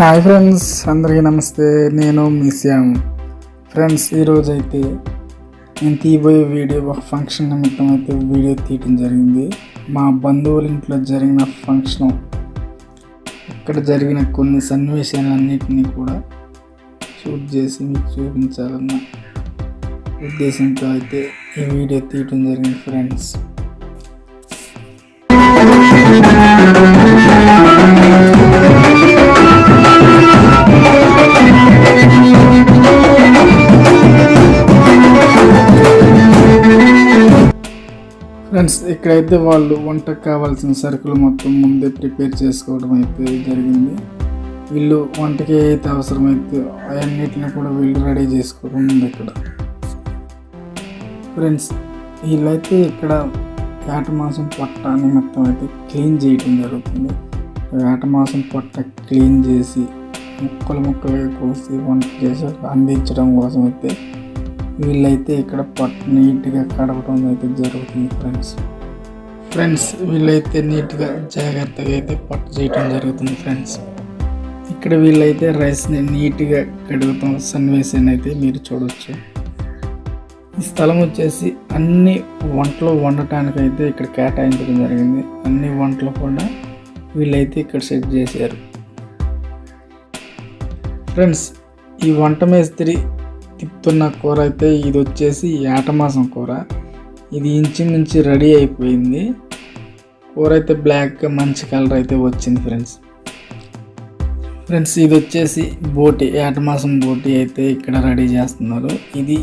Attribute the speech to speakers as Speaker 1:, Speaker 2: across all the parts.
Speaker 1: Hi friends, అందరికీ నమస్తే. నేను మీ శ్యామ్. ఫ్రెండ్స్, ఈరోజు అయితే నేను తీయబోయే వీడియో ఒక ఫంక్షన్ నిమిత్తం అయితే వీడియో తీయడం జరిగింది. మా బంధువుల ఇంట్లో జరిగిన ఫంక్షన్, ఇక్కడ జరిగిన కొన్ని సన్నివేశాలన్నింటినీ కూడా షూట్ చేసి మీకు చూపించాలన్న ఉద్దేశంతో అయితే ఈ వీడియో తీయడం జరిగింది ఫ్రెండ్స్. ఫ్రెండ్స్, ఇక్కడైతే వాళ్ళు వంటకు కావాల్సిన సరుకులు మొత్తం ముందే ప్రిపేర్ చేసుకోవడం అయితే జరిగింది. వీళ్ళు వంటకి అయితే అవసరమైతే అవన్నిటిని కూడా వీళ్ళు రెడీ చేసుకోవడం ఉంది ఇక్కడ. ఫ్రెండ్స్, వీళ్ళైతే ఇక్కడ వేట మాంసం పొట్ట నిమిత్తం అయితే క్లీన్ చేయడం జరుగుతుంది. వేట మాంసం పొట్ట క్లీన్ చేసి ముక్కలుగా కోసి వంట చేసి అందించడం కోసం అయితే వీళ్ళైతే ఇక్కడ పొట్ట నీట్గా కడగడం అయితే జరుగుతుంది ఫ్రెండ్స్. వీళ్ళైతే నీట్గా జాగ్రత్తగా అయితే పొట్ట చేయడం జరుగుతుంది ఫ్రెండ్స్. ఇక్కడ వీళ్ళైతే రైస్ని నీట్గా కడుగుతాం సన్నివేశాన్ని అయితే మీరు చూడవచ్చు. ఈ స్థలం వచ్చేసి అన్ని వంటలు వండటానికి అయితే ఇక్కడ కేటాయించడం జరిగింది. అన్ని వంటలు కూడా వీళ్ళైతే ఇక్కడ సెట్ చేశారు ఫ్రెండ్స్. ఈ వంట మేస్త్రి తిప్పుతున్న కూర అయితే ఇది వచ్చేసి ఏటమాసం కూర. ఇది ఇంచుమించు రెడీ అయిపోయింది. కూర అయితే బ్లాక్గా మంచి కలర్ అయితే వచ్చింది ఫ్రెండ్స్. ఇది వచ్చేసి బోటి, ఏటమాసం బోటి అయితే ఇక్కడ రెడీ చేస్తున్నారు. ఇది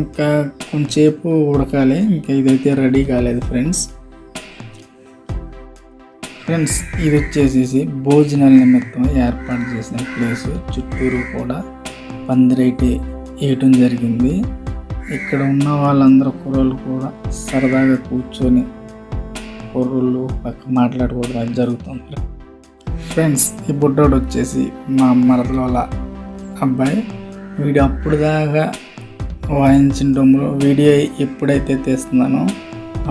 Speaker 1: ఇంకా కొంచెంసేపు ఉడకాలి, ఇంకా ఇదైతే రెడీ కాలేదు ఫ్రెండ్స్. ఇది వచ్చేసి భోజనాల నిమిత్తం ఏర్పాటు చేసిన ప్లేస్. చుట్టూరు కూడా పందిరైతే వేయటం జరిగింది. ఇక్కడ ఉన్న వాళ్ళందరూ కుర్రోళ్ళు కూడా సరదాగా కూర్చొని కుర్రోళ్ళు పక్క మాట్లాడుకోవడం అది జరుగుతుంది ఫ్రెండ్స్. ఈ బుడ్డోడు వచ్చేసి మా మరదల అబ్బాయి. వీడియో అప్పుడు దాకా వాయించిన డొమ్ములో వీడియో ఎప్పుడైతే తీస్తున్నానో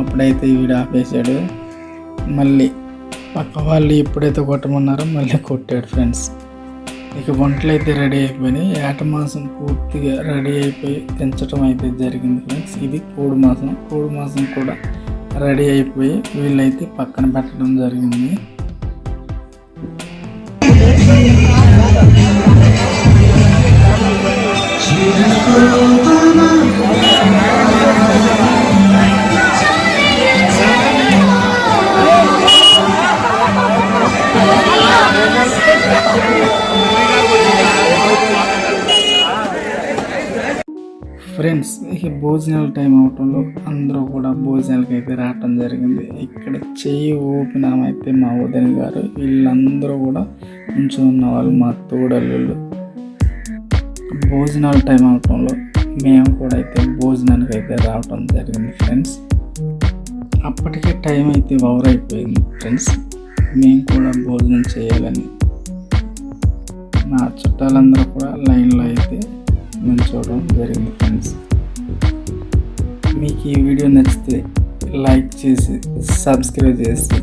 Speaker 1: అప్పుడైతే వీడియో ఆపేశాడు. మళ్ళీ పక్క వాళ్ళు ఎప్పుడైతే కొట్టమన్నారో మళ్ళీ కొట్టాడు ఫ్రెండ్స్. ఇక వంటలు అయితే రెడీ అయిపోయినాయి. ఏట మాసం పూర్తిగా రెడీ అయిపోయి తెంచడం అయితే జరిగింది ఫ్రెండ్స్. ఇది కోడి మాసం కూడా రెడీ అయిపోయి వీళ్ళైతే పక్కన పెట్టడం జరిగింది. ఫ్రెండ్స్, ఇక భోజనాల టైం అవటంలో అందరూ కూడా భోజనాలకి అయితే రావటం జరిగింది. ఇక్కడ చెయ్యి ఊపినామైతే మా వదిన గారు, వీళ్ళందరూ కూడా కొంచెం ఉన్న వాళ్ళు మా తోడళ్ళు. భోజనాల టైం అవటంలో మేము కూడా అయితే భోజనానికి అయితే రావటం జరిగింది ఫ్రెండ్స్. అప్పటికే టైం అయితే ఓవర్ అయిపోయింది ఫ్రెండ్స్. మేము కూడా భోజనం చేయాలని మా చుట్టాలందరూ కూడా లైన్లో అయితే చూడడం జరిగింది ఫ్రెండ్స్. మీకు ఈ వీడియో నచ్చితే లైక్ చేసి సబ్స్క్రైబ్ చేసి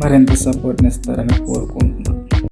Speaker 1: మరింత సపోర్ట్ని ఇస్తారని కోరుకుంటున్నాను.